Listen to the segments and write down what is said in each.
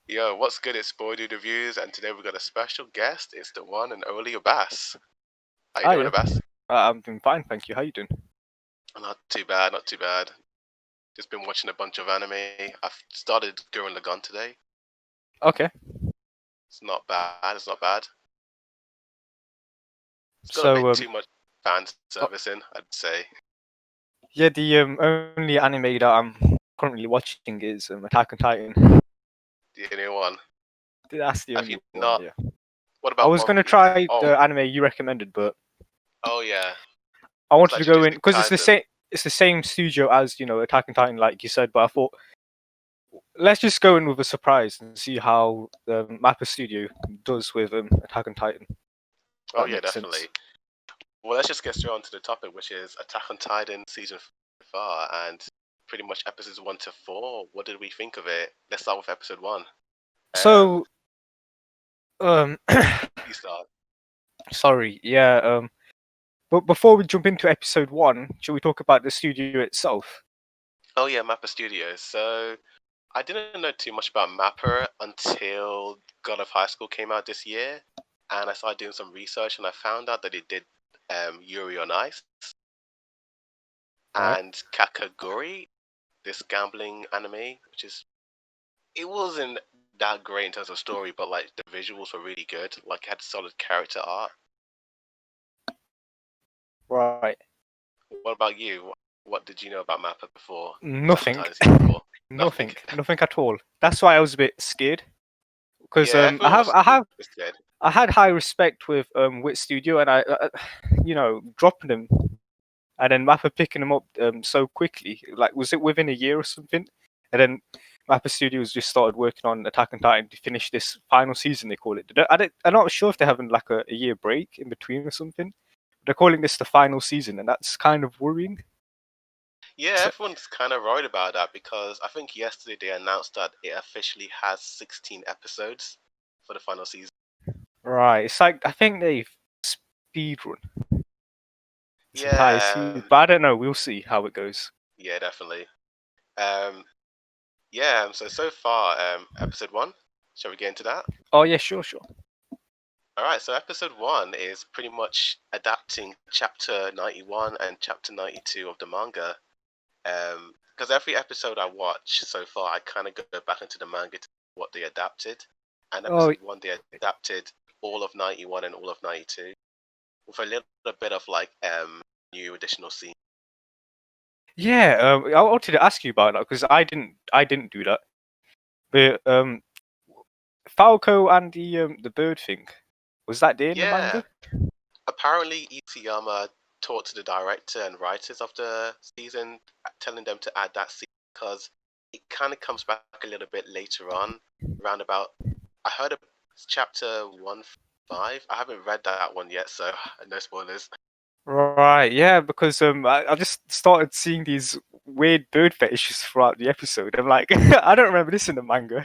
Yo, what's good? It's Boy Dude Reviews, and today we've got a special guest. It's the one and only Abbas. How you Ah, doing, yeah. Abbas? I'm doing fine, thank you. How you doing? Not too bad, not too bad. Just been watching a bunch of anime. I've started Gurren Lagann today. Okay. It's not bad, it's not bad. It's got a So, bit too much fan oh, service in, I'd say. yeah, the only anime that I'm currently watching is Attack on Titan. The new one. That's the Have only you one, not? yeah. What I about was One gonna Piece? try Oh, the anime you recommended, but oh yeah. I It's wanted like to go in Jujutsu because Kaisen. it's the same studio as Attack on Titan, like you said. But I thought let's just go in with a surprise and see how the Mappa Studio does with Attack on Titan. Oh That yeah, makes sense. definitely. Well, let's just get straight on to the topic, which is Attack on Titan season 4 and pretty much episodes 1 to 4. What did we think of it? Let's start with episode 1. Um, So, um, you start. sorry, yeah, But before we jump into episode 1, should we talk about the studio itself? Oh yeah, Mappa Studios. So I didn't know too much about Mappa until God of High School came out this year, and I started doing some research, and I found out that it did Yuri on Ice Right. and Kakaguri, this gambling anime, which is it wasn't that great in terms of story, but like the visuals were really good. Like it had solid character art. Right. What about you? What did you know about Mappa before Attack on Nothing. Titan season 4? Nothing. Nothing at all. That's why I was a bit scared because Yeah, I everyone have was I have scared. I had high respect with Wit Studio and I dropping them and then Mappa picking them up so quickly. Like was it within a year or something? And then Mappa Studios just started working on Attack on Titan to finish this final season. They call it. I'm not sure if they're having like a year break in between or something. They're calling this the final season, and that's kind of worrying. Yeah, So, everyone's kind of worried about that because I think yesterday they announced that it officially has 16 episodes for the final season. right, it's like I think they've speedrun this entire Yeah, season, but I don't know. We'll see how it goes. yeah, definitely. Um, yeah, so far, episode 1, shall we get into that? Oh yeah, sure, sure. All right, so episode 1 is pretty much adapting chapter 91 and chapter 92 of the manga. Because every episode I watch so far, I kind of go back into the manga to what they adapted. And Oh episode 1, they adapted all of 91 and all of 92 with a little bit of like new additional scenes. yeah. I wanted to ask you about that because I didn't do that. But Falco and the bird thing, was that there in the Yeah, manga? apparently Isayama talked to the director and writers of the season, telling them to add that scene because it kind of comes back a little bit later on, around about. I heard of chapter 1-5. I haven't read that one yet, so no spoilers. Right, yeah, because I just started seeing these weird bird fetishes throughout the episode. I'm like, I don't remember this in the manga.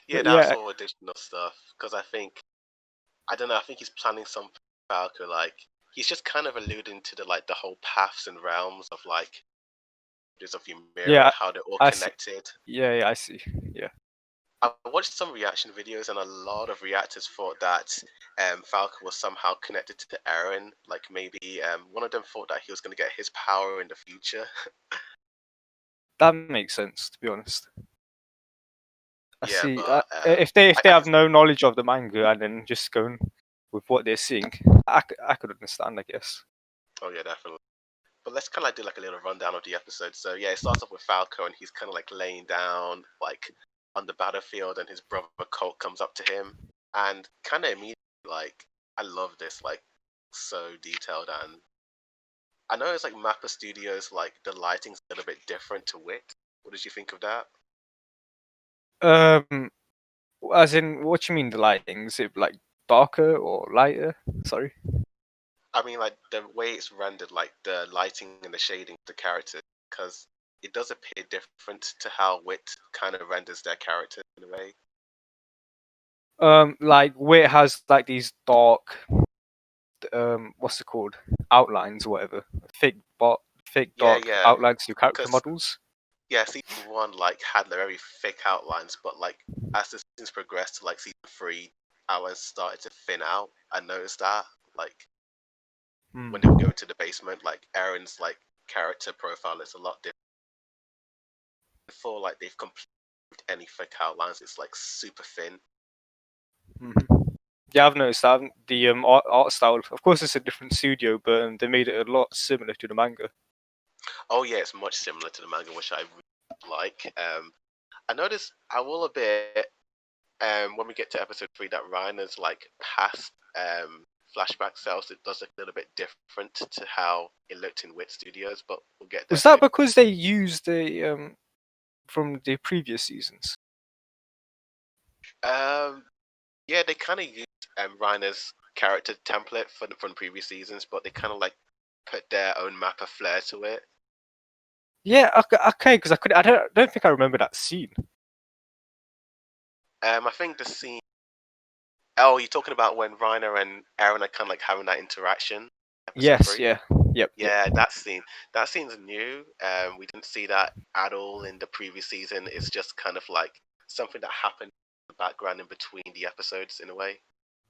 Yeah, But that's yeah, all additional stuff because I don't know. I think he's planning some Falco. Like he's just kind of alluding to the whole paths and realms of like just of Ymir and yeah, how they're all I see. connected. Yeah, I see. Yeah. I watched some reaction videos, and a lot of reactors thought that Falco was somehow connected to Eren. Like maybe one of them thought that he was going to get his power in the future. That makes sense, to be honest. I Yeah, see. but If they I have can. no knowledge of the manga and then just going with what they're seeing, I could understand, I guess. Oh yeah, definitely. But let's kind of like do like a little rundown of the episode. So yeah, it starts off with Falco, and he's kind of like laying down like on the battlefield, and his brother Colt comes up to him, and kind of immediately like I love this like so detailed, and I know it's like Mappa Studios, like the lighting's a little bit different to Wit. What did you think of that? Um, as in, what do you mean the lighting? Is it like darker or lighter? Sorry. I mean, like the way it's rendered, like the lighting and the shading of the characters, because it does appear different to how Wit kind of renders their characters in a way. Like where it has like these dark, what's it called? Outlines or whatever. Thick, thick Yeah, dark yeah, outlines to your character because models. yeah, season one like had very thick outlines, but like as the seasons progressed to like season three, outlines started to thin out. I noticed that like when they would go into the basement, like Aaron's like character profile is a lot different. Before like they've completed any thick outlines, it's like super thin. Mhm. Yeah, I've noticed that. The art style, of course, it's a different studio, but they made it a lot similar to the manga. Oh yeah, it's much similar to the manga, which I really like. I noticed I will a bit when we get to episode three that Reiner's like past flashback selves, it does look a little bit different to how it looked in Wit Studios, but we'll get there Was that soon. because they used the from the previous seasons? Um, yeah, they kind of used Reiner's character template from previous seasons, but they kind of like put their own Mappa flair to it. Yeah, okay, because I don't think I remember that scene. I think the scene. Oh, you're talking about when Reiner and Aaron are kind of like having that interaction, episode Yes, three. yeah, yep, yep. Yeah, that scene. That scene's new. We didn't see that at all in the previous season. It's just kind of like something that happened in the background in between the episodes, in a way.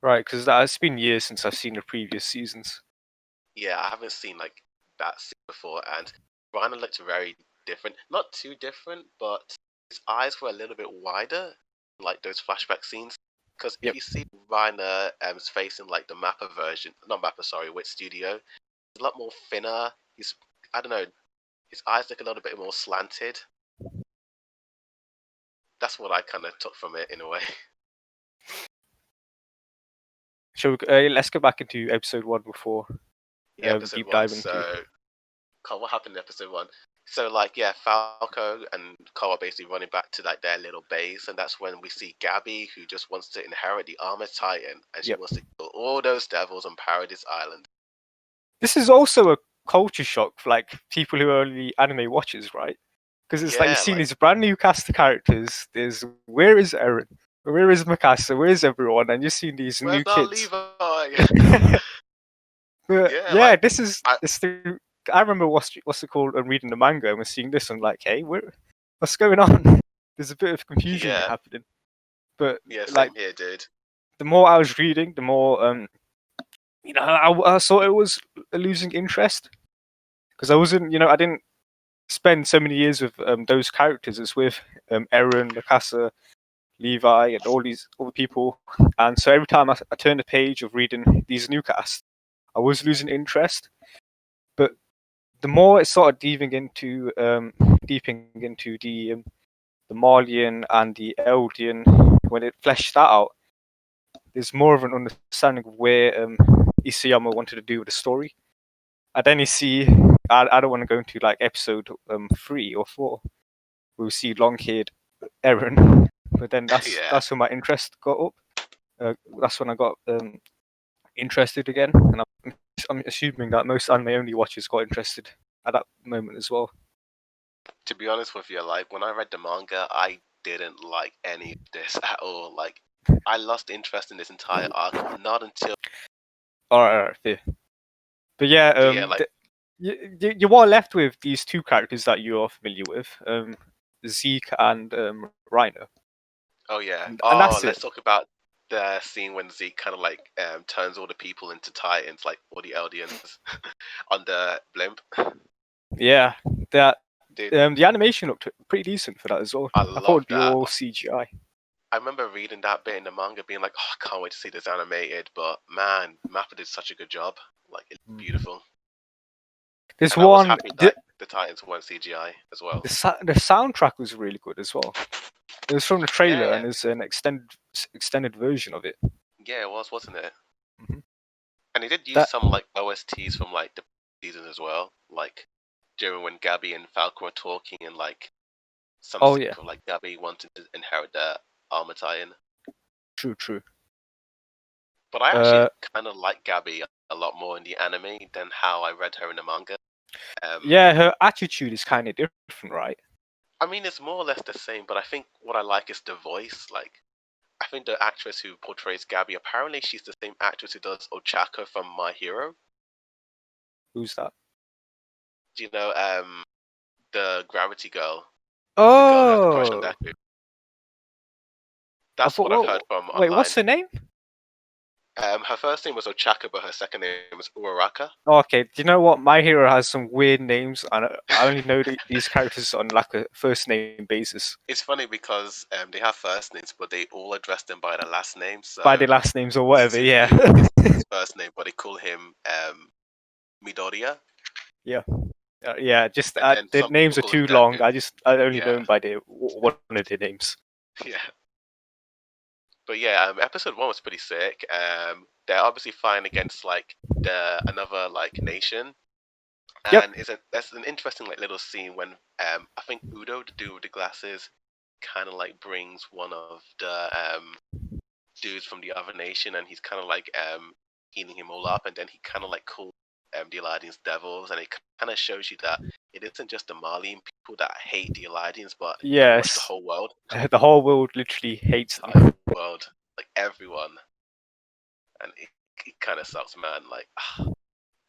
Right, because it's been years since I've seen the previous seasons. Yeah, I haven't seen like that scene before, and Reiner looked very different. Not too different, but his eyes were a little bit wider, like those flashback scenes. Because if Yep. you see Reiner's face in like the Mappa version, not Mappa, sorry, Wit Studio, it's a lot more thinner. He's, I don't know, his eyes look a little bit more slanted. That's what I kind of took from it in a way. Let's go back into episode one before Yeah, we episode deep one. dive into. So, Carl, what happened in episode one? So, like, yeah, Falco and Carl are basically running back to like their little base, and that's when we see Gabby, who just wants to inherit the Armored Titan, and she Yep. wants to kill all those devils on Paradise Island. This is also a culture shock for like people who are only anime watchers, right? Because it's like you've Yeah, seen like, these brand new cast of characters. There's where is Eren? Where is Mikasa? Where is everyone? And you're seeing these new where's our kids. Levi? But Yeah, yeah, like, this is I, it's the. I remember what's it called? I'm reading the manga and we're seeing this and like, hey, what's going on? There's a bit of confusion yeah, happening. But yeah, like, same here, dude. the more I was reading, the more I thought it was losing interest because I wasn't, I didn't spend so many years with those characters as with Eren, Mikasa, Levi, and all these other people. And so every time I turned a page of reading these new casts, I was losing interest. But the more it started deeping into the Malian and the Eldian, when it fleshed that out, there's more of an understanding of where Isayama wanted to do with the story. And then you see, I don't want to go into like episode 3 or 4. We'll see long-haired Eren, but then that's Yeah. that's when my interest got up. That's when I got interested again, and I'm assuming that most anime-only watchers got interested at that moment as well. To be honest with you, like when I read the manga, I didn't like any of this at all. Like, I lost interest in this entire arc, not until All right, fair. But yeah, yeah, like, you are left with these two characters that you are familiar with, Zeke and Rhino, oh yeah. and Oh, that's it. let's talk about the scene when Zeke kind of like turns all the people into Titans, like all the Eldians on the blimp. Yeah, that Dude, the animation looked pretty decent for that as well. I I thought love it'd be that. all CGI. I remember reading that bit in the manga, being like, "Oh, I can't wait to see this animated." But man, Mappa did such a good job. Like, it's beautiful, There's and I was one. happy that the Titans weren't CGI as well. The soundtrack was really good as well. It was from the trailer, Yeah, and there's an extended version of it. yeah, it was, wasn't it? Mhm. And he did use That some like OSTs from like the season as well, like during when Gabby and Falco were talking, and like some oh scene yeah, of like Gabby wanting to inherit the armor tie-in. true. But I actually Uh, kind of like Gabby a lot more in the anime than how I read her in the manga. yeah, her attitude is kind of different, right? I mean, it's more or less the same, but I think what I like is the voice. Like, I think the actress who portrays Gabby, apparently she's the same actress who does Ochako from My Hero. Who's that? Do you know, the Gravity Girl? The girl who has the crush on Oh, Deku. I That's thought. what I've heard Well, from wait, what's online. her name? Her first name was Ochaka, but her second name was Uraraka. Oh, okay, do you know what? My Hero has some weird names, and I only know these characters on like a first name basis It's funny because they have first names, but they all address them by their last name. by So their last names or whatever. Yeah, Izuku is his first name, but they call him Midoriya. yeah, yeah. Just And then the some people names are call him too long. Deku. I only know Yeah, them by their one of their names. yeah. But yeah, episode one was pretty sick. They're obviously fighting against like another like nation, Yep. and that's an interesting like little scene when I think Udo, the dude with the glasses, kind of like brings one of the dudes from the other nation, and he's kind of like healing him all up, and then he kind of like calls the Aladdins devils, and it kind of shows you that it isn't just the Malian people that hate the Aladdins, but pretty much the Yes. whole world. The whole world literally hates The them. whole world, like everyone, and it kind of sucks, man.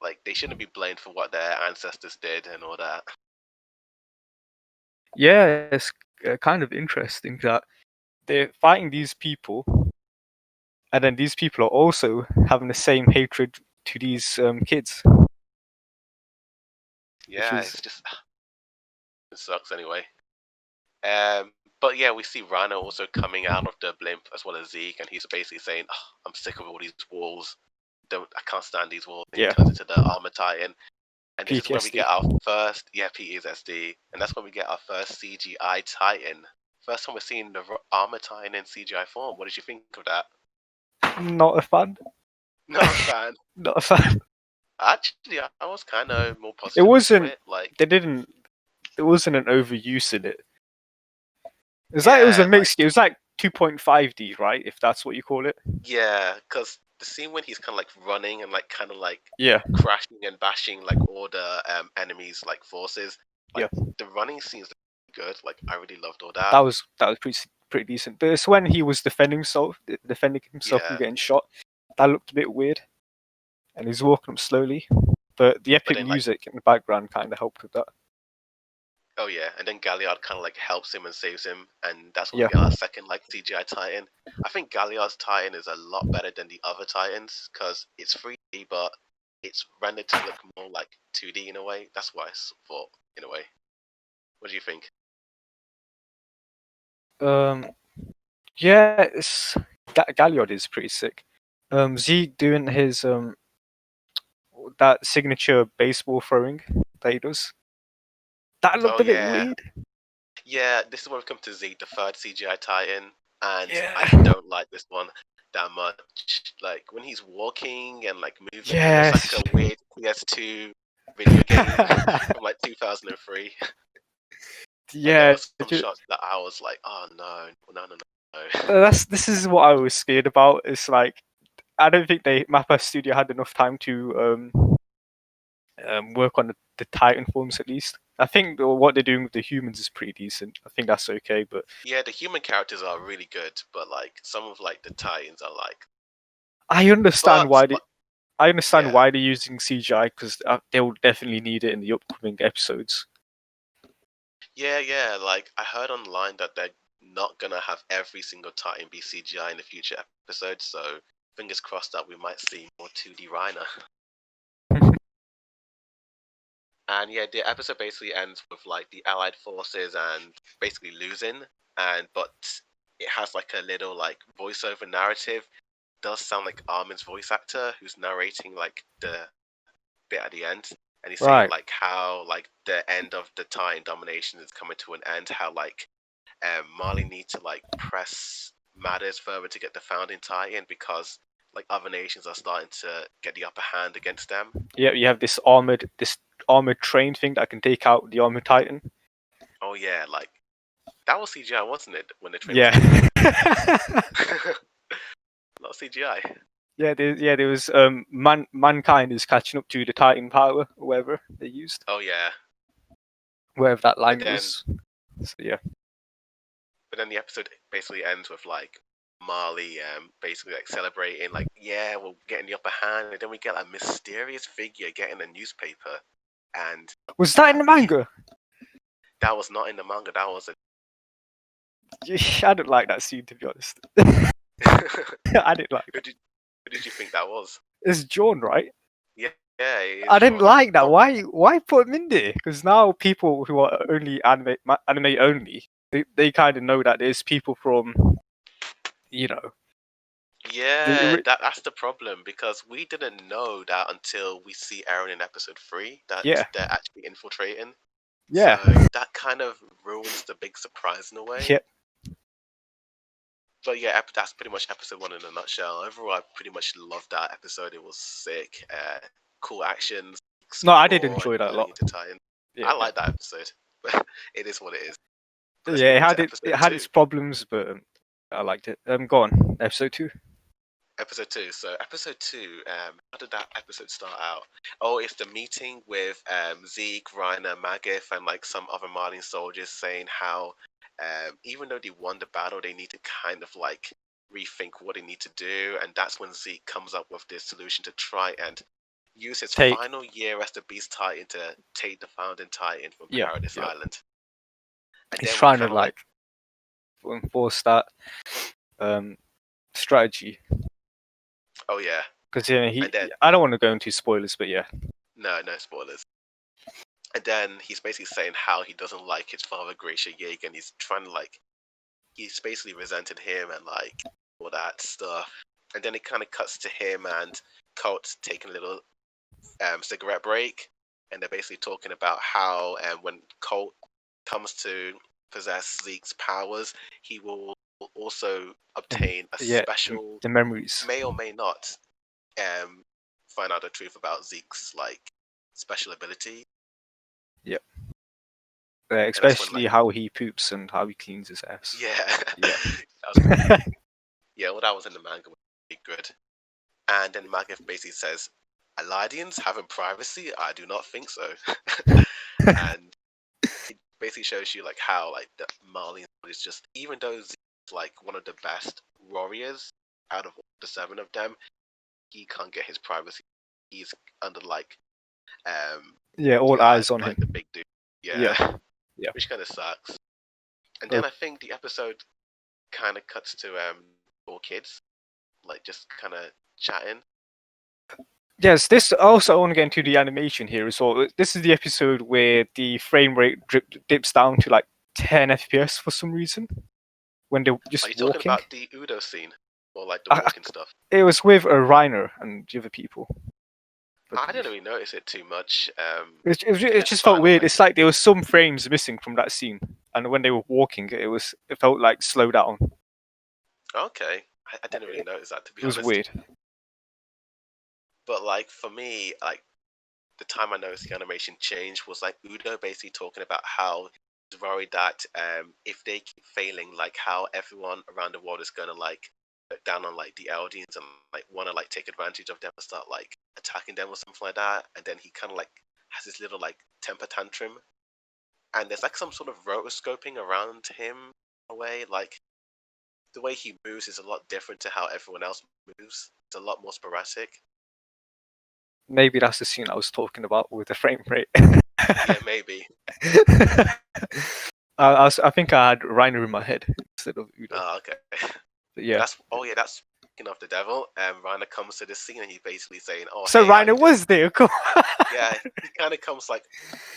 Like they shouldn't be blamed for what their ancestors did and all that. Yeah, it's kind of interesting that they're fighting these people, and then these people are also having the same hatred to these kids, which Yeah, is it's just it sucks anyway. But yeah, we see Rana also coming out of the blimp as well as Zeke, and he's basically saying, "Oh, I'm sick of all these walls. I can't stand these walls." And he yeah, turns into the Armor Titan, and this is where we PTSD. get our first, PTSD, and that's when we get our first CGI Titan. First time we're seeing the Armor Titan in CGI form. What did you think of that? Not a fan. Not a fan. Not a fan. Actually, I was kind of more It positive for wasn't. it. Like, They didn't. There wasn't an overuse in it. It was a yeah, like mix. It was like 2.5D, right? If that's what you call it. yeah, because the scene when he's kind of like running and like kind of like Yeah, crashing and bashing like all the enemies like forces, like yeah. the running scenes are good. Like I really loved all that. That was pretty decent. But it's when he was defending himself from Yeah, getting shot. That looked a bit weird, and he's walking up slowly. But the but epic then like music in the background kind of helped with that. oh yeah, and then Galliard kind of like helps him and saves him, and that's when we Yeah. get our second like CGI Titan. I think Galliard's Titan is a lot better than the other Titans because it's 3D, but it's rendered to look more like 2D in a way. That's what I thought in a way. What do you think? Um. Yeah. Galliard is pretty sick. Zeke doing his that signature baseball throwing that he does. That Oh looked a bit yeah, weird. yeah. This is where we come to Z, the third CGI Titan, and I Yeah. don't like this one that much. Like when he's walking and like moving, it looks Yes. like a weird PS2 video game from like 2003. And there Yeah. was some shots that I was like, oh no, no, no, no, no. This is what I was scared about. It's like I don't think Mappa Studio had enough time to work on the Titan forms at least. I think what they're doing with the humans is pretty decent. I think that's okay, but Yeah, the human characters are really good, but like some of like the Titans are like, I understand but, why but I understand yeah, why they're using CGI because they will definitely need it in the upcoming episodes. yeah. Like I heard online that they're not gonna have every single Titan be CGI in the future episodes, so fingers crossed that we might see more 2D Rhino. And yeah, the episode basically ends with like the Allied forces and basically losing, and but it has like a little like voiceover narrative. It does sound like Armin's voice actor who's narrating like the bit at the end, and he's saying Right. like how like the end of the Titan domination is coming to an end. How like Mali need to like press matters further to get the founding Titan because like other nations are starting to get the upper hand against them. Yeah, you have this armored train thing that can take out the armored Titan. Oh yeah, like that was CGI, wasn't it? When the train was Yeah. taking it, not CGI. There was mankind is catching up to the Titan power, or whatever they used, Oh yeah, wherever that but line then was. So, yeah. the episode basically ends with like Marley basically like celebrating like yeah we're getting the upper hand, and then we get a mysterious figure getting a newspaper, and Was that in the we manga? that was not in the manga. That was a I didn't like that scene, to be honest. I didn't like Who it. did you think that was? It's John, right? Yeah, yeah, it is I didn't John. like that. Not Why put him in there? Because now people who are only anime only, they kind of know that there's people from, you know, the Yeah, that's the problem because we didn't know that until we see Aaron in episode 3 that yeah, they're actually infiltrating. yeah, So that kind of ruins the big surprise in a way. yeah. But yeah, that's pretty much episode 1 in a nutshell. Overall, I pretty much loved that episode. It was sick, cool actions, No, I did explore, and enjoy that a going lot. into tie-in. Yeah, I like that episode, but it is what it is. But let's yeah. move It on had to it episode had 2. its problems, but I liked it. Go on, episode 2. Episode 2. So episode 2, how did that episode start out? Oh, it's the meeting with Zeke, Reiner, Magif, and like some other Marine soldiers saying how even though they won the battle, they need to kind of like rethink what they need to do, and that's when Zeke comes up with this solution to try and use his Take final year as the Beast Titan to take the Founding Titan from yeah, Paradise yeah. Island. And He's then we trying to kind of like, enforce that strategy oh yeah, because and then I don't want to go into spoilers, but yeah, no spoilers. And then he's basically saying how he doesn't like his father, Gracia Yeager, and he's trying to like, he's basically resented him and like all that stuff. And then it kind of cuts to him and Colt taking a little cigarette break, and they're basically talking about how when Colt comes to possess Zeke's powers, he will also obtain a yeah, special, the memories. may or may not find out the truth about Zeke's like special ability. Yeah, And that's when especially like, how he poops and how he cleans his ass. yeah, Yeah. that was pretty, yeah, well, that was in the manga was pretty good. And then Magif basically says, Aladians having privacy? I do not think so. And it basically shows you like how like the Marley is just, even though he's like one of the best warriors out of all the 7 of them, he can't get his privacy. He's under like Yeah, all guard eyes on by him. the big dude. Yeah, Yeah. yeah. Which kind of sucks. And then I think the episode kind of cuts to 4 kids, like just kind of chatting. Yes, this also I want to get into the animation here as well. This is the episode where the frame rate dips down to like 10 FPS for some reason when they're just Are you talking walking. about the Udo scene? Or like the walking stuff? It was with Reiner and the other people. I didn't really notice it too much. It just felt weird. It's like there was some frames missing from that scene, and when they were walking, it felt like slow down. Okay, I didn't really notice that, to be It was honest. weird. But like for me, like the time I noticed the animation change was like Udo basically talking about how he's worried that if they keep failing, like how everyone around the world is gonna like look down on like the Eldians and like want to like take advantage of them and start like attacking them or something like that. And then he kind of like has this little like temper tantrum, and there's like some sort of rotoscoping around him in a way. Like the way he moves is a lot different to how everyone else moves. It's a lot more sporadic. Maybe that's the scene I was talking about with the frame rate. Yeah, maybe. I think I had Reiner in my head instead of Udo. Oh, okay. But yeah. That's speaking of the devil. Reiner comes to this scene and he's basically saying, "Oh, So hey, Reiner was there. Cool. Yeah, he kind of comes like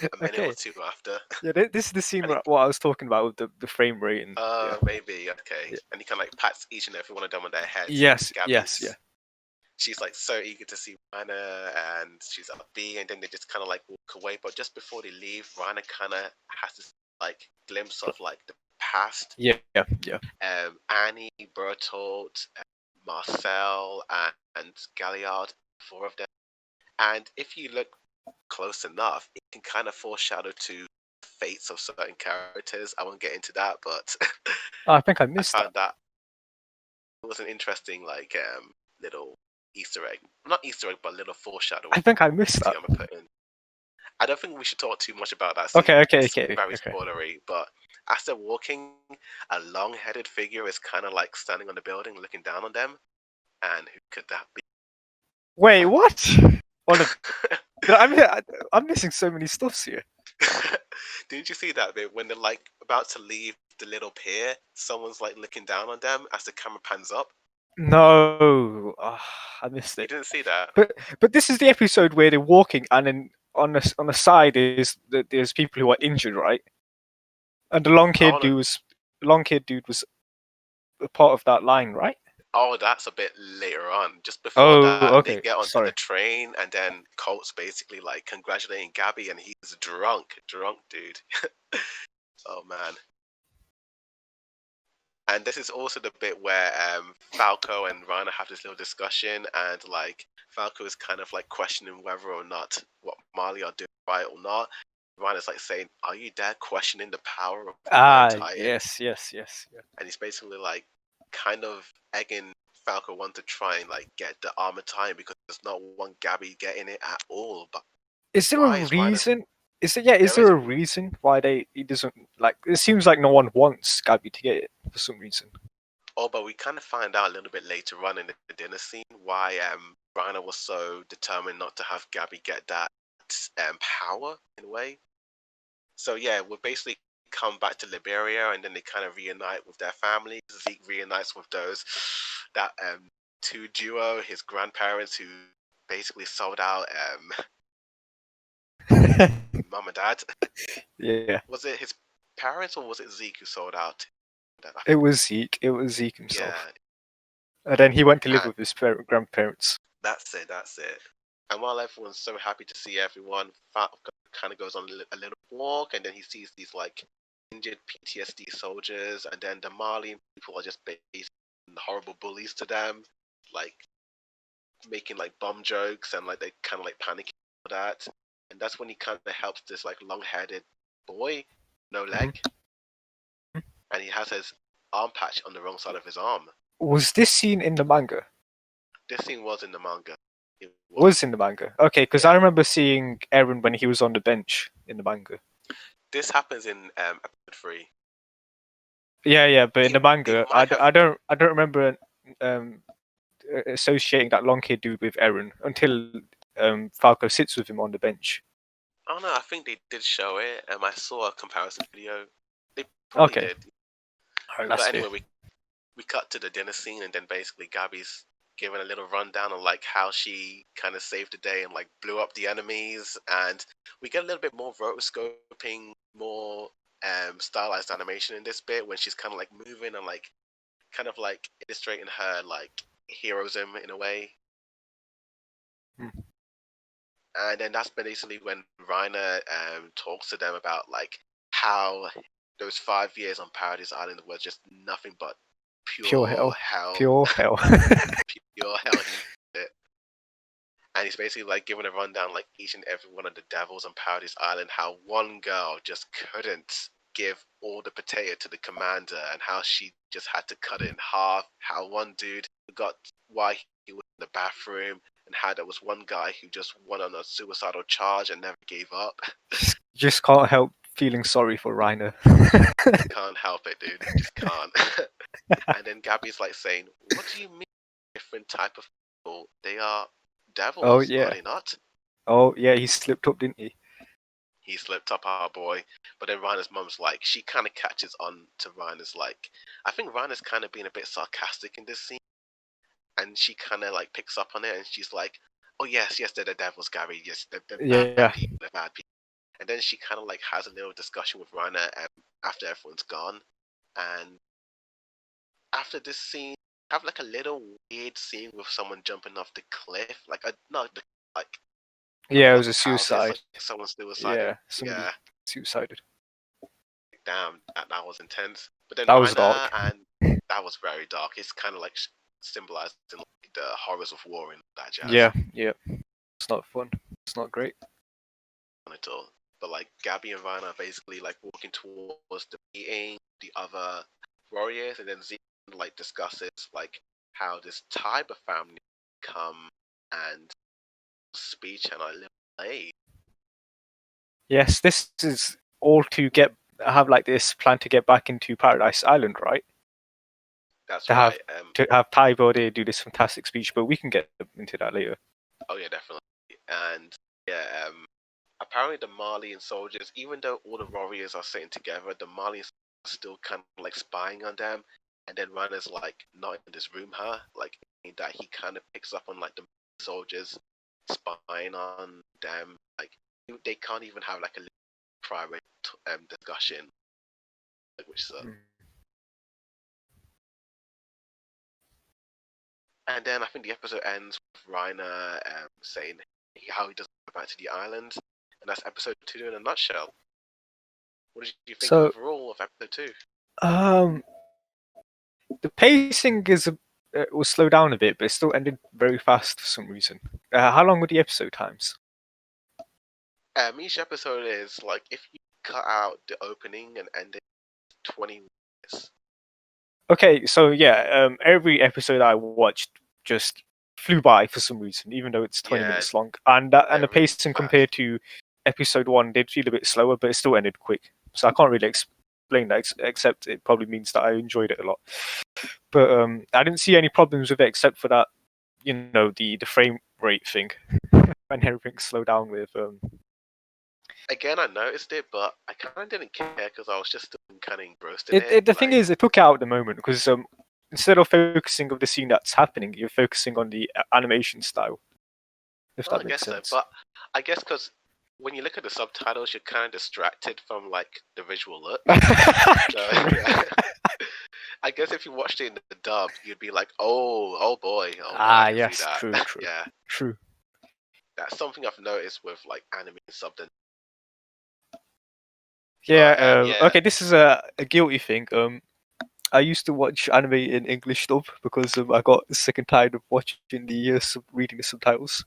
a minute or 2 after. Yeah, this is the scene And what I was talking about with the frame rate and. Yeah. Maybe okay. Yeah. And he kind of like pats each and every one of them on their heads. Yes. Gabby's, Yes. Yeah. She's like so eager to see Reiner, and she's upbeat, and then they just kind of like walk away. But just before they leave, Reiner kind of has this like glimpse of like the past. Yeah. Yeah. Yeah. Annie, Bertolt, Marcel, and Galliard, 4 of them. And if you look close enough, it can kind of foreshadow to fates of certain characters. I won't get into that, but I think I missed I found that it was an interesting like little Easter egg. Not Easter egg, but little foreshadowing. I think I missed that. I don't think we should talk too much about that scene. Okay. It's very spoilery, but as they're walking, a long-headed figure is kind of like standing on the building, looking down on them. And who could that be? Wait, what? I'm missing so many stuffs here. Didn't you see that bit when they're like about to leave the little pier, someone's like looking down on them as the camera pans up. No, I missed You it. didn't see that? But this is the episode where they're walking, and then on the side there's people who are injured, right? And the Oh, long haired dude was a part of that line, right? oh, that's a bit later on. Just before Oh, that, they okay. get onto the Sorry. train, and then Colt's basically like congratulating Gabby, and he's drunk, dude. Oh man. And this is also the bit where Falco and Rana have this little discussion, and like Falco is kind of like questioning whether or not what Marley are doing right or not. Rana's like saying, "Are you there questioning the power of the Iron Ah, Titan?" yes, yes, yes. Yeah. And he's basically like kind of egging Falco on to try and like get the armor Titan because there's not one Gabby getting it at all. But Is there a why is Rana? reason? Is There there is a reason why he doesn't like? It seems like no one wants Gabby to get it for some reason. Oh, but we kind of find out a little bit later on in the dinner scene why Rana was so determined not to have Gabby get that power in a way. So yeah, we'll basically come back to Liberia, and then they kind of reunite with their families. Zeke reunites with those that two duo, his grandparents who basically sold out mum and dad. Yeah, Was it his parents or was it Zeke who sold out? it was Zeke. It was Zeke himself, Yeah, and then he went to live and with his grandparents. that's it. That's it. And while everyone's so happy to see everyone, Falcon kind of goes on a little walk, and then he sees these like injured PTSD soldiers, and then the Malian people are just basically horrible bullies to them, like making like bomb jokes and like they kind of like panicking for that. And that's when he kind of helps this like long-headed boy, no leg, and he has his arm patch on the wrong side of his arm. Was this scene in the manga? This scene was in the manga. It Was in the manga. Okay, because I yeah. remember seeing Eren when he was on the bench in the manga. This happens in episode 3. Yeah, but in the They manga, might have. I don't remember um, associating that long haired dude with Eren until Falco sits with him on the bench. Oh no, I think they did show it. I saw a comparison video. They probably Okay, did. alright, But that's fair. anyway, we cut to the dinner scene, and then basically Gabby's giving a little rundown on like how she kind of saved the day and like blew up the enemies, and we get a little bit more rotoscoping, more stylized animation in this bit when she's kind of like moving and like kind of like illustrating her like heroism in a way. Hmm. And then that's basically when Reiner talks to them about like how those 5 years on Paradise Island was just nothing but Pure pure hell, hell, pure hell. pure hell. And he's basically like giving a rundown like each and every one of the devils on Paradise Island, how one girl just couldn't give all the potato to the commander, and how she just had to cut it in half. How one dude got why he was in the bathroom, and how there was one guy who just went on a suicidal charge and never gave up. Just can't help feeling sorry for Reiner. Can't help it, dude. Just can't. And then Gabby's like saying, "What do you mean, different type of people? They are Oh devils, are yeah, they not?" oh yeah, he slipped up, didn't he? He slipped up, our boy. But then Reiner's mum's like, she kind of catches on to Reiner's like, I think Reiner's kind of being a bit sarcastic in this scene, and she kind of like picks up on it, and she's like, "Oh yes, yes, they're the devils, Gary. Yes, they're bad Yeah, people. They're bad people." And then she kind of like has a little discussion with Reiner after everyone's gone, and after this scene, have like a little weird scene with someone jumping off the cliff, like a not the like one yeah, of it the was a houses, suicide. like someone suicided. Yeah, somebody Yeah, suicided. damn, that was intense. But then That was Reiner, dark. and that was very dark. It's kind of like symbolizing like, the horrors of war and that jazz Yeah, yeah. It's not fun. It's not great. on it all. But like Gabby and Reiner are basically like walking towards the meeting, the other warriors, and then Z like discusses like how this Tiber family come and speech and I live play. Yes, this is all to get have like this plan to get back into Paradise Island, right? That's To have right. Ty Bode do this fantastic speech, but we can get into that later. Oh yeah, definitely. And yeah, apparently the Malian soldiers, even though all the warriors are sitting together, the Malian still kind of like spying on them, and then Reiner's like not in this room, like that he kind of picks up on like the soldiers spying on them. Like they can't even have like a private discussion, which and then I think the episode ends with Reiner saying how he doesn't go back to the island, and that's episode 2 in a nutshell. What did you think So, overall of episode 2? the pacing was slowed down a bit, but it still ended very fast for some reason. How long were the episode times? Each episode is like if you cut out the opening and ending 20 minutes. Okay, so yeah, every episode I watched just flew by for some reason, even though it's 20 minutes long. And the really pacing fast. compared to episode 1 did feel a bit slower, but it still ended quick. So I can't really explain that, except it probably means that I enjoyed it a lot. But I didn't see any problems with it except for that, the frame rate thing when everything slowed down with. Again, I noticed it, but I kind of didn't care because I was just kind of engrossed in it. The thing is, it took it out at the moment because instead of focusing on the scene that's happening, you're focusing on the animation style. If that I makes guess sense. so, but I guess because when you look at the subtitles, you're kind of distracted from like the visual look. So, yeah. I guess if you watched it in the dub, you'd be like, "Oh boy, I can yes, see that." true, Yeah, true. that's something I've noticed with like anime subbed. Yeah, yeah. okay, this is a guilty thing. I used to watch anime in English dub because I got sick and tired of watching the reading the subtitles.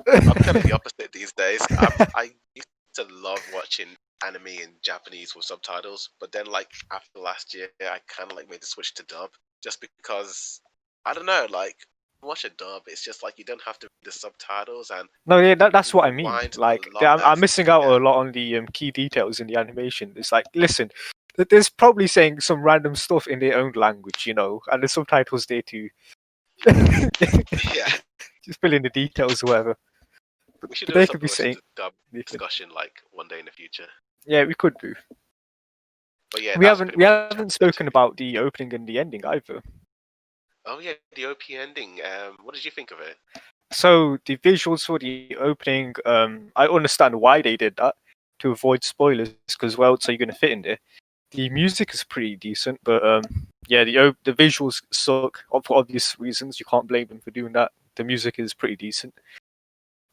I'm kind of the opposite these days. I used to love watching anime in Japanese with subtitles, but then like after last year, I kind of like made the switch to dub just because I don't know, like watch a dub, it's just like you don't have to read the subtitles and No, yeah, you that's can what I mean. rewind Like, a lot I'm less. missing out Yeah. a lot on the key details in the animation. It's like, listen, there's probably saying some random stuff in their own language, and the subtitles there too. Yeah. Just fill in the details or whatever. We should But do a they could be sub saying dub different. discussion like one day in the future. Yeah, we could do. But yeah, We that's haven't pretty we much haven't episode spoken 2. about the opening and the ending either. Oh yeah, the OP ending. What did you think of it? So the visuals for the opening, I understand why they did that to avoid spoilers, because where else are you going to fit in there? The music is pretty decent, but yeah, the visuals suck for obvious reasons. You can't blame them for doing that. The music is pretty decent.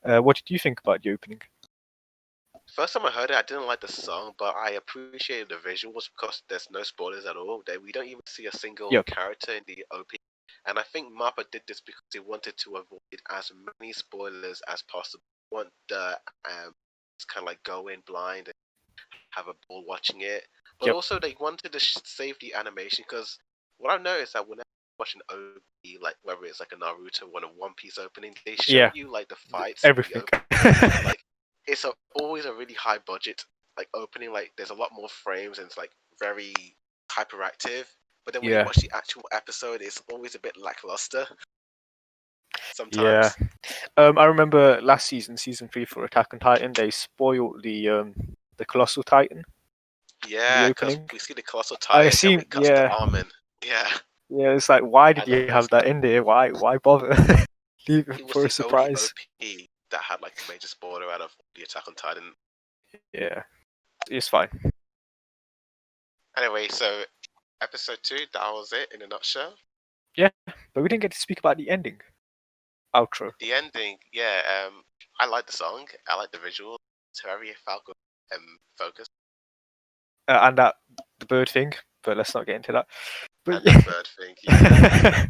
What did you think about the opening? First time I heard it, I didn't like the song, but I appreciated the visuals because there's no spoilers at all. We don't even see a single Yep. character in the OP. And I think Mappa did this because he wanted to avoid as many spoilers as possible. Want the just kind of like go in blind and have a ball watching it. But Yep. also they wanted to save the animation because what I've noticed that whenever I watch an OP, like whether it's like a Naruto or a One Piece opening, they show Yeah. you like the fights in the Everything. opening. Like it's always a really high budget like opening. Like there's a lot more frames and it's like very hyperactive. But then when you Yeah. watch the actual episode, it's always a bit lackluster. Yeah. Sometimes. I remember last season, season 3 for Attack on Titan, they spoiled the Colossal Titan in the Yeah, because opening. we see the colossal I titan, then see. it cuts the Yeah. arm in. Yeah, Yeah. It's like, why I did love you those. have that in there? Why bother? Leave it It was for a the only surprise. OP that had like a major spoiler out of the Attack on Titan. Yeah. It's fine. Anyway, so episode 2, that was it in a nutshell. Yeah, but we didn't get to speak about the ending. Outro. The ending, yeah, I like the song, I like the visual. It's very Falcon focused. And the bird thing, but let's not get into that. But And that bird thing, yeah.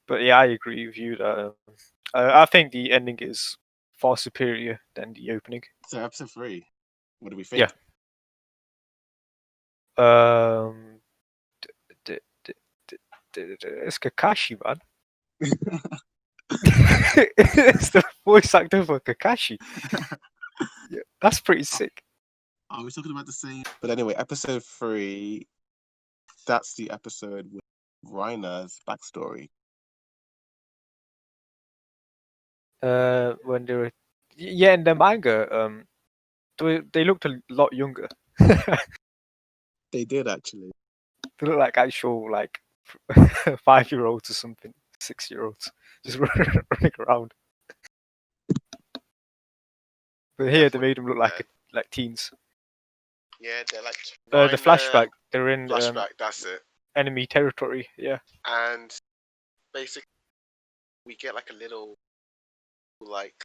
but yeah, I agree with you that I think the ending is far superior than the opening. So episode 3, what do we think? Yeah. It's Kakashi, man. It's the voice actor for Kakashi. Yeah, that's pretty sick. Are we talking about the same? But anyway, episode 3, that's the episode with Reiner's backstory. When they were, yeah, in the manga, they looked a lot younger They did actually. They look like actual like 5-year-olds or something, 6-year-olds just running around. But here they Definitely. made them look like teens. Yeah, they're like The flashback, they're in flashback. That's it. enemy territory. Yeah, And basically, we get like a little like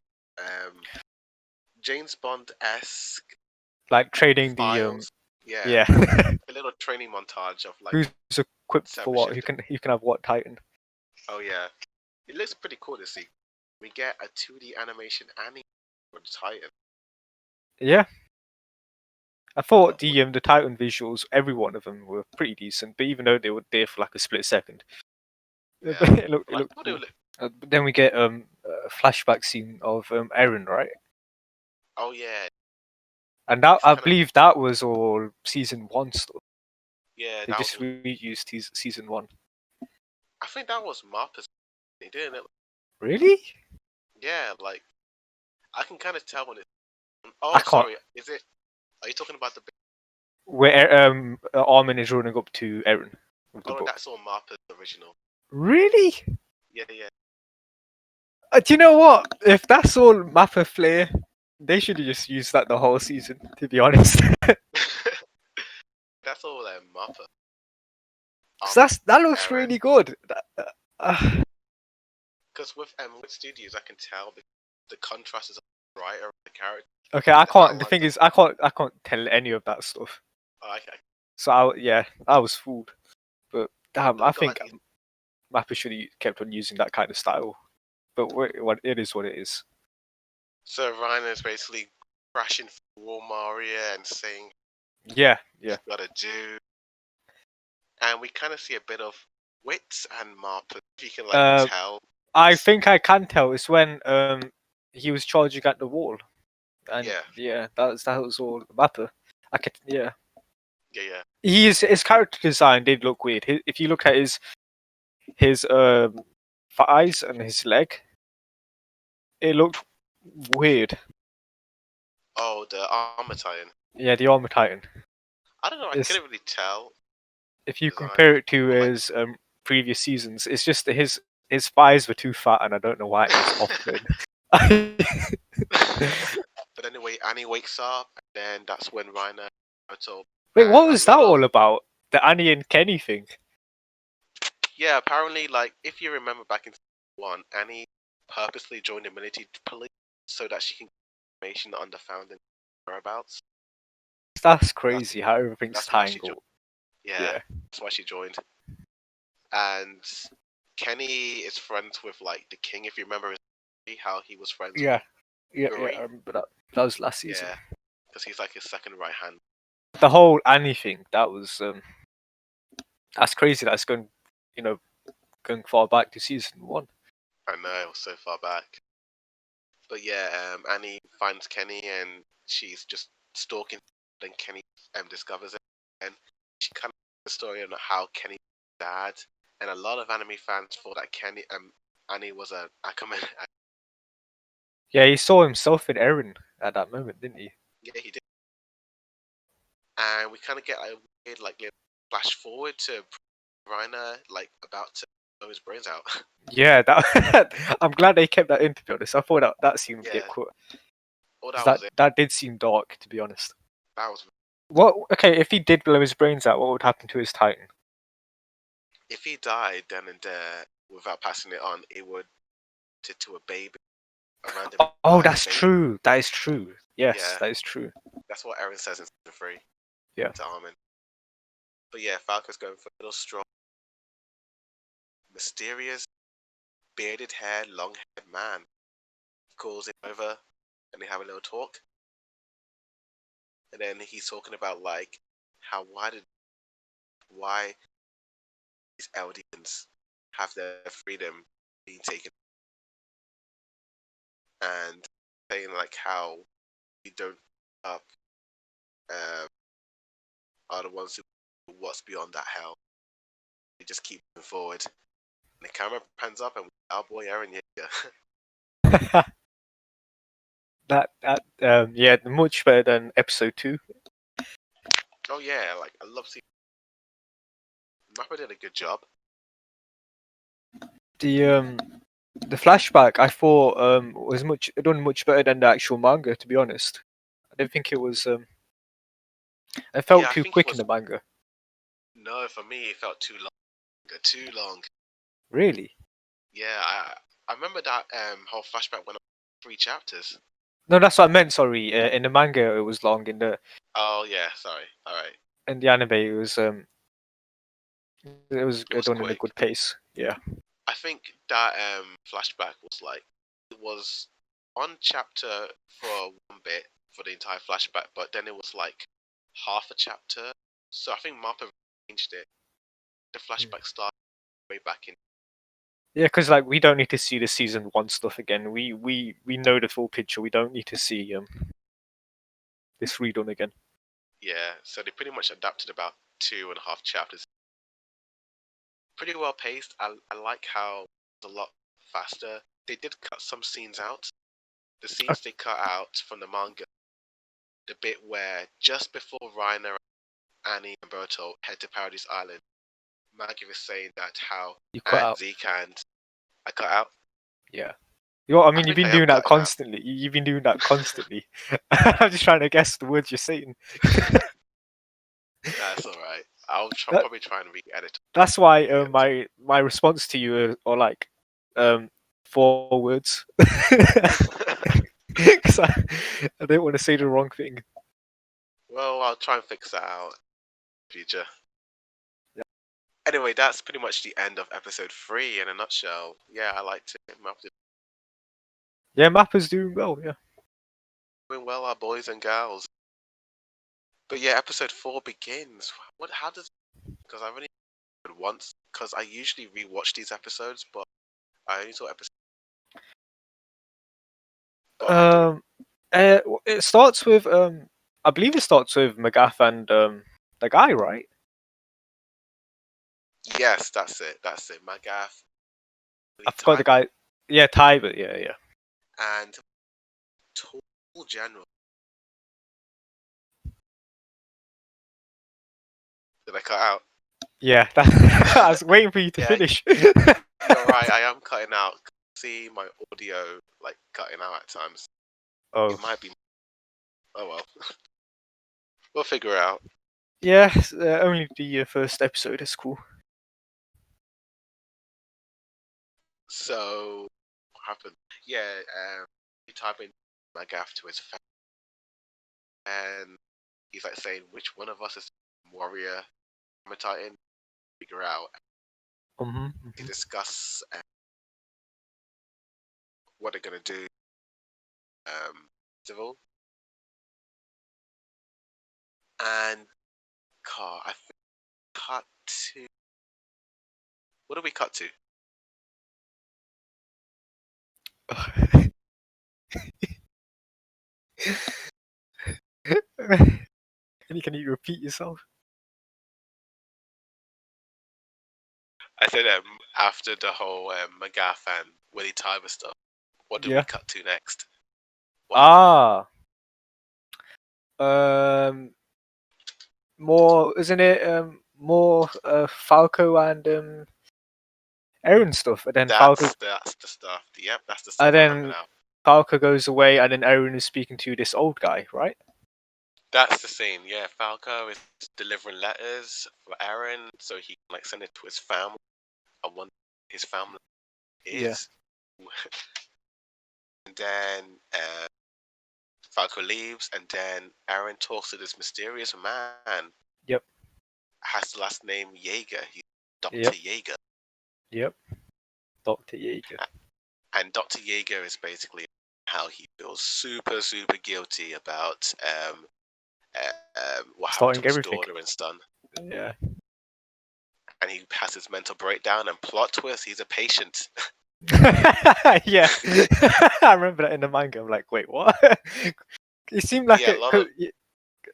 James Bond esque like training the files. yeah. A little training montage of like Who's equipped for separate what? shift. You can have what Titan? Oh yeah, it looks pretty cool to see. We get a 2D animation anime for Titan. Yeah. I thought the Titan visuals, every one of them were pretty decent, but even though they were there for like a split second, Yeah. it looked Like, cool. But then we get a flashback scene of Eren, right? oh yeah, And that I kinda- believe that was all season 1 stuff. yeah. They That just was. reused season 1. I think that was Mappa's. They didn't it? Really? Yeah, like I can kind of tell when it's. I Oh, can't. sorry. Is it? Are you talking about the? Where Armin is running up to Eren with the Oh, no, book. that's all Mappa's original. Really? Yeah, yeah. Do you know what? If that's all Mappa flair, they should have just used that the whole season. To be honest, That's all Mappa. 'cause that looks Eren. really good. Because with studios, I can tell the contrast is brighter of the character. Okay, I The can't. The outlines thing are- is, I can't tell any of that stuff. Oh, okay. So I was fooled. But damn, So I we got think like these, Mappa should have kept on using that kind of style. But what it is, what it is. so Ryan is basically crashing through Walmaria and saying Yeah. he's got to do, and we kind of see a bit of Wits and Mappa. If you can like tell. I think I can tell. It's when he was charging at the wall, and that was all Mappa. I could Yeah. His character design did look weird. If you look at his thighs and his leg, it looked weird. Oh, the armor titan. Yeah, the armor titan. I don't know. I couldn't really tell. If you Design. compare it to Like- his previous seasons, it's just that his thighs were too fat, and I don't know why it was off-putting. But anyway, Annie wakes up, and then that's when Reiner told. Wait, what And a was that lot of- all about? The Annie and Kenny thing? Yeah, apparently, like if you remember back in one, Annie purposely joined the military police so that she can get information on the founding whereabouts. That's crazy how everything's that's why she tangled. Yeah, that's why she joined. And Kenny is friends with like the king. If you remember how he was friends. Yeah, with I Yuri. remember that. That was last season. Yeah, because he's like his second right hand. The whole Annie thing, that was that's crazy. That's going, going far back to season 1. I know, it was so far back. But yeah, Annie finds Kenny and she's just stalking. Then Kenny discovers it, and she kind of the story on how Kenny's dad. And a lot of anime fans thought that Annie was a Ackerman. Yeah, he saw himself in Eren at that moment, didn't he? Yeah, he did. And we kind of get a weird like little flash forward to Reiner like about to blow his brains out. Yeah, that. I'm glad they kept that in. To be honest, I thought that seemed a bit Yeah. cool. Oh, 'Cause that was it. That did seem dark, to be honest. That was What? Okay, if he did blow his brains out, what would happen to his Titan? if he died then and there without passing it on, it would to a baby. A random Oh, live that's baby. true. That is true. Yes, Yeah. that is true. That's what Eren says in season 3. Yeah. To Armin. But yeah, Falco's going for a little strong, mysterious, bearded hair, long haired man. He calls him over and they have a little talk. And then he's talking about like why these Eldians have their freedom being taken, and saying like how we don't up are the ones who what's beyond that hell. We just keep moving forward. And the camera pans up and our boy Eren Yeager. Yeah, much better than episode 2. Oh yeah, like I love seeing. Mappa did a good job. The flashback I thought was done much better than the actual manga. To be honest, I didn't think it was. It felt Yeah, I too think it quick in was. the manga. No, for me it felt too long. Too long. Really? Yeah, I remember that whole flashback went on 3 chapters. No, that's what I meant. Sorry, in the manga it was long. Oh yeah, sorry. All right, In the anime it was it was done in a quick. good pace. Yeah. I think that flashback was like it was 1 chapter for one bit for the entire flashback, but then it was like half a chapter. So I think Mappa changed it. The flashback started way back in. Yeah, because like we don't need to see the season 1 stuff again. We know the full picture. We don't need to see this redone again. Yeah, so they pretty much adapted about 2.5 chapters. Pretty well paced. I like how it's a lot faster. They did cut some scenes out. The scenes they cut out from the manga, the bit where just before Reiner, Annie, and Berto head to Paradise Island, Maggie was saying that how You cut and out. Zeke and I cut out. Yeah. I I mean, you've think been I am doing that cutting out. constantly. You've been doing that constantly. I'm just trying to guess the words you're saying. That's all right. I'll That, probably try and re-edit. that's why Yeah. my response to you are like 4 words. Because I don't want to say the wrong thing. Well, I'll try and fix that out in the future. Yeah. Anyway, that's pretty much the end of episode 3 in a nutshell. Yeah, I liked it. Yeah, Mappa's doing well. Yeah. Doing well, our boys and girls. But yeah, episode 4 begins. What? How does? Because I only once. Because I usually rewatch these episodes, but I only saw episode. But how do It starts with I believe it starts with McGaff and the guy, right? Yes, that's it. That's it. Magath, I forgot the guy. Yeah, Tybert. Yeah. and Tall General. Did I cut out? Yeah, I was waiting for you to Yeah, finish. you're right. I am cutting out. See my audio like cutting out at times. Oh, It might be. Oh well. We'll figure it out. yeah. Only the first episode is cool. So what happened? Yeah, he type in Magath to his fan, and he's like saying which one of us is warrior. I'm a Titan. Figure out. They discuss what they're gonna do. Festival, and I think cut to. What do we cut to? Can you repeat yourself? I said after the whole Magath and Willie Tyler stuff. What did we Yeah. cut to next? What happened? More isn't it? More Falco and Aaron stuff, and then That's the stuff. Yep, that's the stuff and I remember then now. Falco goes away, and then Aaron is speaking to this old guy, right? That's the scene. Yeah, Falco is delivering letters for Aaron, so he can like send it to his family. And one his family is. And then Falco leaves, and then Aaron talks to this mysterious man. Yep. Has the last name Jaeger. He's Dr. Yep. Jaeger. Yep. Dr. Jaeger. And Dr. Jaeger is basically how he feels super, super guilty about what happened to Starting his everything. daughter and son. Yeah. And he has his mental breakdown, and plot twist, he's a patient. Yeah. I remember that in the manga. I'm like, wait, what? It seemed like Yeah, a lot of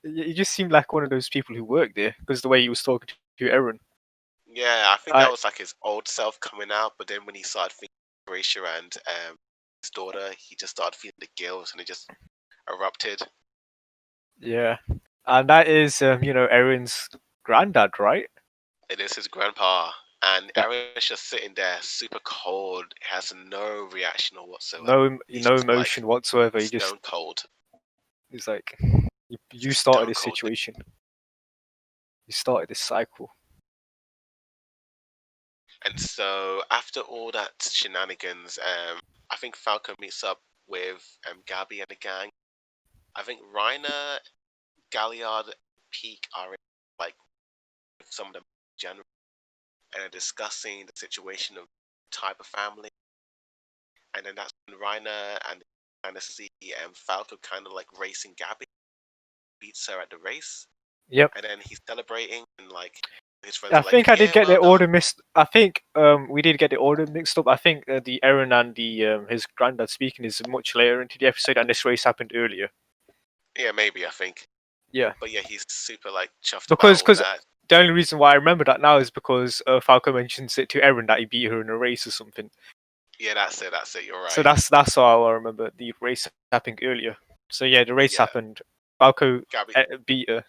it just seemed like one of those people who worked there because the way he was talking to Aaron. yeah. I think that was like his old self coming out, but then when he started thinking of Horatio and his daughter, he just started feeling the guilt, and it just erupted. Yeah. And that is, Erin's granddad, right? It is his grandpa, and That Aaron's just sitting there, super cold, has no reaction or whatsoever. He's no just like emotion whatsoever. He just stone cold. is like, you Just started stone this cold. situation. You started this cycle. And so after all that shenanigans, I think Falco meets up with Gabby and the gang. I think Reiner, Galliard, Peak are in, like with some of them in general, and are discussing the situation of type of family. And then that's when Reiner and kind of see Falco kind of like racing Gabby, beats her at the race, Yep. and then he's celebrating and like his friends I are like, think I did "Yeah, get well the done." order mixed. I think we did get the order mixed up. I think the Eren and the his granddad speaking is much later into the episode, and this race happened earlier. Yeah, maybe I think. Yeah, But yeah, he's super like chuffed about because all that. the only reason why I remember that now is because Falco mentions it to Eren that he beat her in a race or something. Yeah, that's it. That's it. You're So right. that's how I remember the race happening earlier. So yeah, the race Yeah, happened. Falco Gabby. beat her.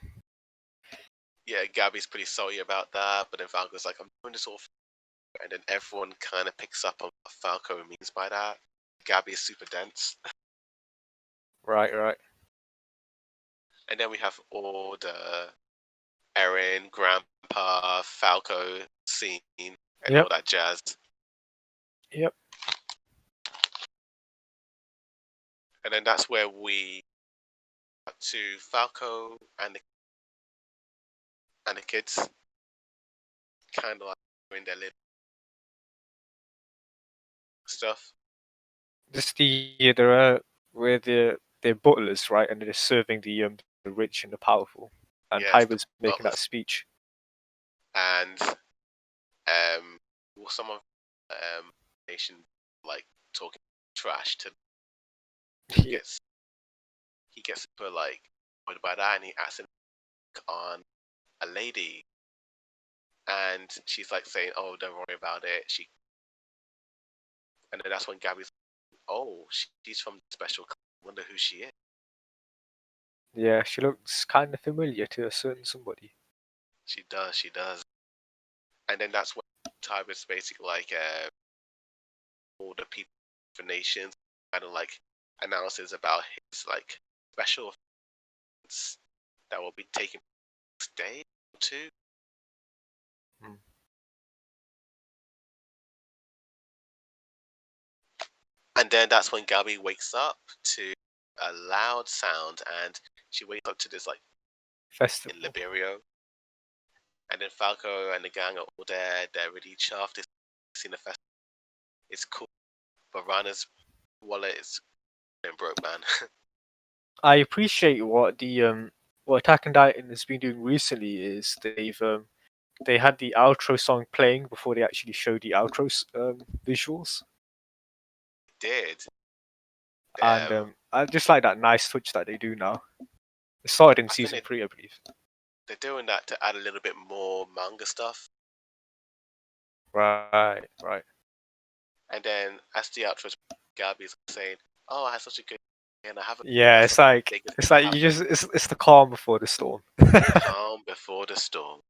Yeah, Gabby's pretty salty about that, but then Falco's like, "I'm doing this all," and then everyone kind of picks up on what Falco means by that. Gabby is super dense, Right. and then we have all the Eren, Grandpa, Falco scene, and all Yep. that jazz. Yep. And then that's where we got to Falco and the kids, kind of like doing their little stuff. Just they're where they're butlers, right, and they're just serving the rich and the powerful. And Yes, the Tyber's making that butlers speech. and well, some of nation like talking trash to Yeah. he gets super like annoyed by that, and he acts on a lady, and she's like saying, "Oh, don't worry about it." And then that's when Gabby's, "Oh, she's from the special. Wonder who she is." Yeah, she looks kind of familiar to a certain somebody. She does, she does. And then that's when Tyber's basically like all the people for nations kind of like announces about his like special events that will be taking place day or two. Hmm. And then that's when Gabby wakes up to a loud sound, and she wakes up to this like in Festival. Liberio. And then Falco and the gang are all there. They're really chuffed. They've seen the festival. It's cool. But Rana's wallet is been broke, man. I appreciate what Attack on Titan has been doing recently is they had the outro song playing before they actually showed the outro visuals, Did. and I just like that nice touch that they do now. It started in I think season 3, I believe. they're doing that to add a little bit more manga stuff. Right. And then as the outro, Gabby's saying, "Oh, I had such a good day, and I haven't Yeah, realized it's how like big it's it's gonna like you happen." just it's the calm before the storm. Calm before the storm.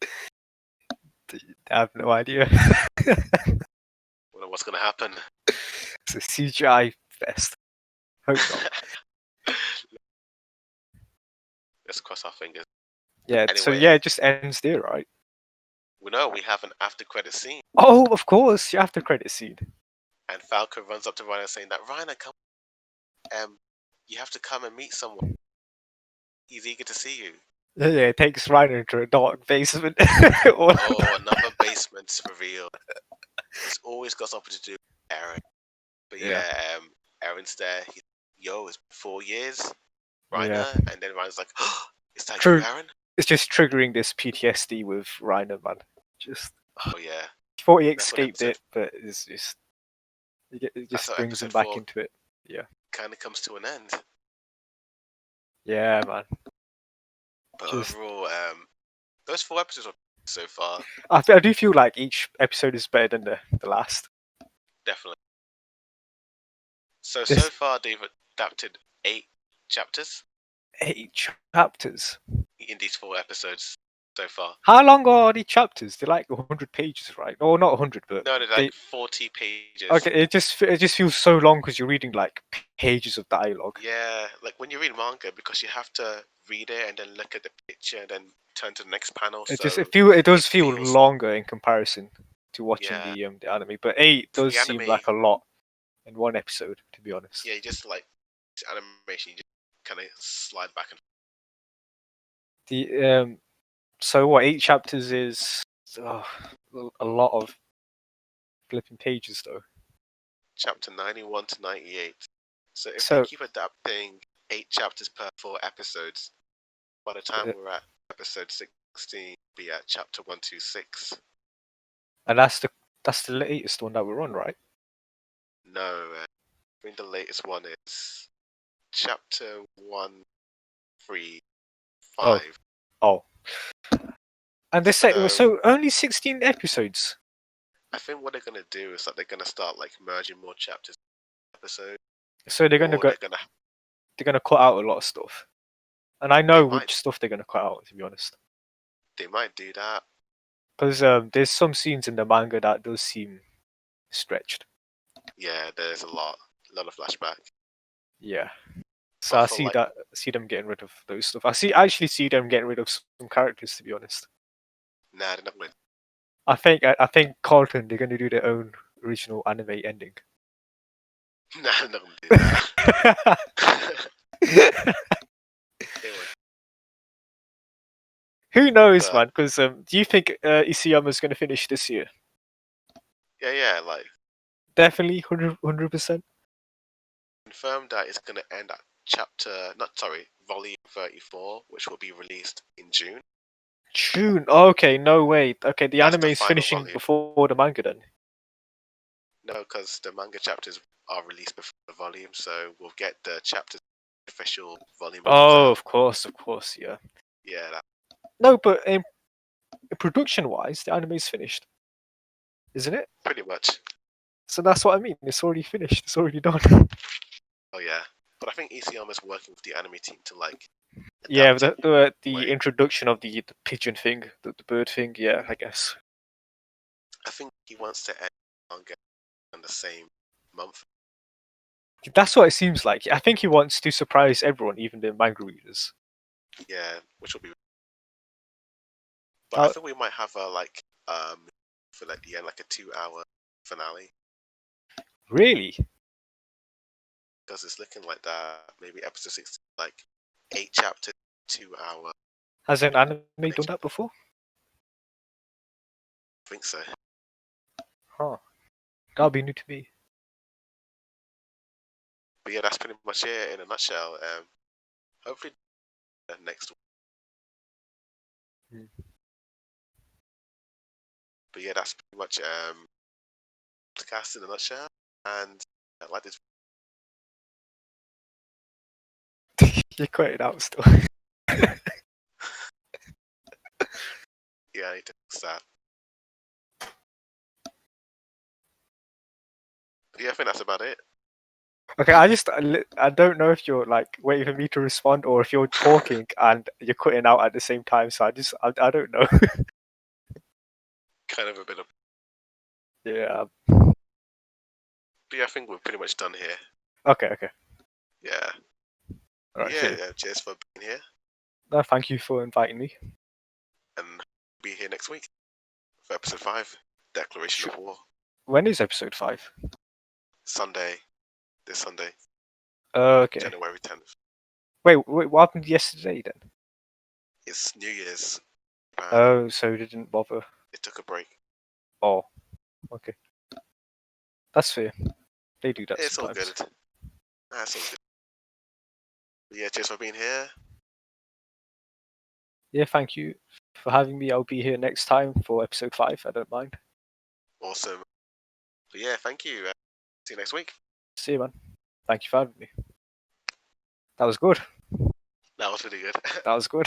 I have no idea. Wonder what's gonna happen. It's a CGI fest. Hope not. Let's cross our fingers. Yeah, so Anyway, yeah, it just ends there, right? we know we have an after credit scene, Oh, of course, you have the credit scene. and Falco runs up to Reiner saying that Reiner, come, you have to come and meet someone. He's eager to see you. Yeah, it takes Reiner into a dark basement. Oh, another basement's revealed. It's always got something to do with Aaron. But Yeah. yeah, Aaron's there. Yo, it's been 4 years, Yeah. Reiner, and then Reiner's like, oh, "Is that True. you, Aaron?" It's just triggering this PTSD with Reiner, man. Just Oh yeah, thought he that's when escaped episode it, but it's just it that's just how brings him episode back 4 into it. Yeah. kind of comes to an end. Yeah, man. But Just overall, those 4 episodes are so far I do feel like each episode is better than the last. definitely. So This far they've adapted 8 chapters. 8 chapters. in these 4 episodes so far. How long are the chapters? They're like 100 pages, right? Or not 100, but No, they're like 40 pages. okay. It just feels so long because you're reading like pages of dialogue. Yeah, like when you read manga, because you have to read it and then look at the picture and then turn to the next panel. It So does feel feels- longer in comparison to watching Yeah. the anime. But 8 does The seem anime- like a lot in one episode, to be honest. Yeah, you just like animation, you just kind of slide back and The so what? 8 chapters is a lot of flipping pages, though. chapter 91 to 98. So if So- they keep adapting 8 chapters per 4 episodes, by the time we're at episode 16, we'll be at chapter 126. And that's the latest one that we're on, right? No, I think the latest one is chapter 135. Oh. And they said So- so only 16 episodes. I think what they're gonna do is that they're gonna start like merging more chapters in episode. So they're gonna or go. They're gonna, They're gonna cut out a lot of stuff. And I know They might. which stuff they're gonna cut out, to be honest. they might do that. Because there's some scenes in the manga that does seem stretched. Yeah, there's a lot of flashback. Yeah. So But I for, see like- see them getting rid of those stuff. I actually see them getting rid of some characters, to be honest. Nah, they're not gonna. I think Carlton, they're gonna do their own original anime ending. Nah, they're not gonna do that. They won't. Who knows, But- man? Because do you think Isayama's gonna finish this year? Yeah, like Definitely, 100%. confirmed that it's gonna end at volume 34, which will be released in June. June. Okay, no way. Okay, the That's the anime is final finishing volume. before the manga then. No, because the manga chapters are released before the volume, so we'll get the chapters official volume. Oh, of course, yeah. Yeah, that, No, but production-wise, the anime is finished, isn't it? pretty much. So that's what I mean. It's already finished. It's already done. Oh yeah, but I think Isayama's working with the anime team to like. Yeah, adapt the Wait. introduction of the pigeon thing, the bird thing. Yeah, I guess. I think he wants to end manga in the same month. That's what it seems like. I think he wants to surprise everyone, even the manga readers. Yeah, which will be. But I Oh. think we might have a for like the end, like a 2-hour finale, Really? because it's looking like that. Maybe episode 6, like 8 chapters, 2 hour. Has an anime done that before? I think so. Huh. That'll be new to me. But yeah, that's pretty much it in a nutshell. Hopefully next week. Hmm. But yeah, that's pretty much podcast in a nutshell. And I like this. You're quite out still. Yeah, I need to fix that. But yeah, I think that's about it. Okay, I don't know if you're like waiting for me to respond or if you're talking and you're cutting out at the same time. So I don't know. Kind of a bit of. Yeah. But yeah, I think we're pretty much done here. Okay. Yeah. All right. Yeah, cheers for being here. No, thank you for inviting me. And be here next week for episode 5, Declaration of War. When is episode 5? Sunday. This Sunday, Okay. January 10th. Wait, what happened yesterday then? It's New Year's. And Oh, so they didn't bother. they took a break. Oh, okay. That's fair. They do that It's all sometimes. good. That's all good. But yeah, cheers for being here. Yeah, thank you for having me. I'll be here next time for episode 5. I don't mind. Awesome. But yeah, thank you. See you next week. See you, man. Thank you for having me. That was good. That was really good. That was good.